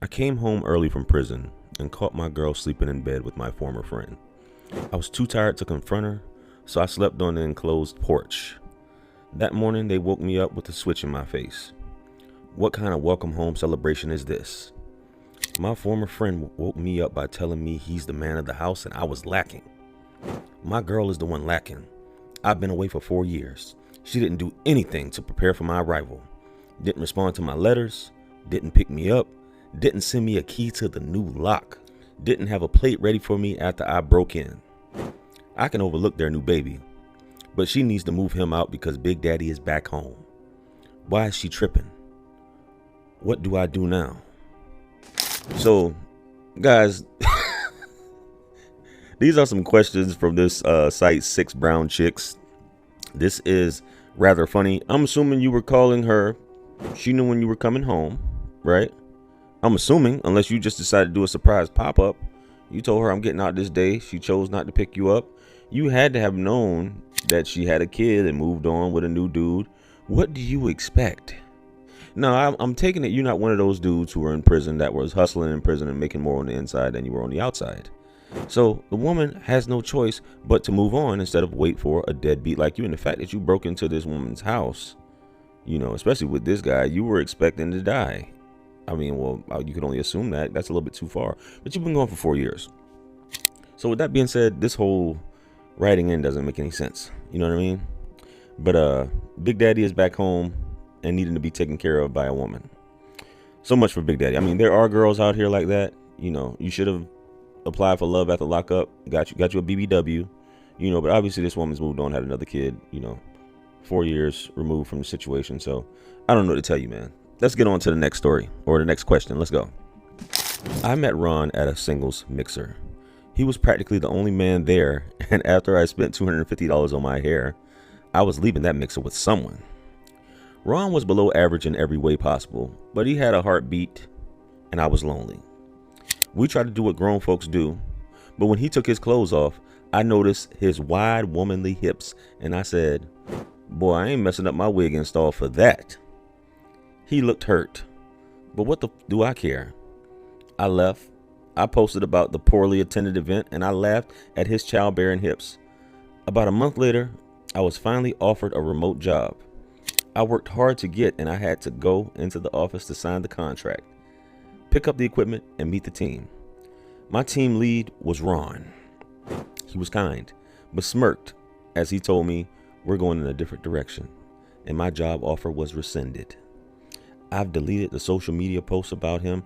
I came home early from prison and caught my girl sleeping in bed with my former friend. I was too tired to confront her, so I slept on the enclosed porch. That morning, they woke me up with a switch in my face. What kind of welcome home celebration is this? My former friend woke me up by telling me he's the man of the house and I was lacking. My girl is the one lacking. I've been away for 4 years. She didn't do anything to prepare for my arrival. Didn't respond to my letters, didn't pick me up, didn't send me a key to the new lock, didn't have a plate ready for me after I broke in. I can overlook their new baby, but she needs to move him out because Big Daddy is back home. Why is she tripping? What do I do now? So, guys, these are some questions from this site, Six Brown Chicks. This is rather funny. I'm assuming you were calling her. She knew when you were coming home, right? I'm assuming, unless you just decided to do a surprise pop-up. You told her, I'm getting out this day. She chose not to pick you up. You had to have known that she had a kid and moved on with a new dude. What do you expect? No, I'm taking it you're not one of those dudes who were in prison that was hustling in prison and making more on the inside than you were on the outside. So the woman has no choice but to move on instead of wait for a deadbeat like you. And the fact that you broke into this woman's house, you know, especially with this guy, you were expecting to die. I mean, well, you could only assume that. That's a little bit too far. But you've been gone for 4 years. So with that being said, this whole writing in doesn't make any sense. You know what I mean? But Big Daddy is back home and needing to be taken care of by a woman. So much for Big Daddy. I mean, there are girls out here like that. You know, you should have applied for love after lockup. Got you a BBW. You know, but obviously this woman's moved on, had another kid. You know, 4 years removed from the situation. So I don't know what to tell you, man. Let's get on to the next story or the next question. Let's go. I met Ron at a singles mixer. He was practically the only man there, and after I spent $250 on my hair, I was leaving that mixer with someone. Ron was below average in every way possible, but he had a heartbeat, and I was lonely. We tried to do what grown folks do, but when he took his clothes off, I noticed his wide womanly hips, and I said, boy, I ain't messing up my wig install for that. He looked hurt, but what the do I care? I left. I posted about the poorly attended event, and I laughed at his childbearing hips. About a month later, I was finally offered a remote job. I worked hard to get, and I had to go into the office to sign the contract, pick up the equipment, and meet the team. My team lead was Ron. He was kind, but smirked as he told me we're going in a different direction, and my job offer was rescinded. I've deleted the social media posts about him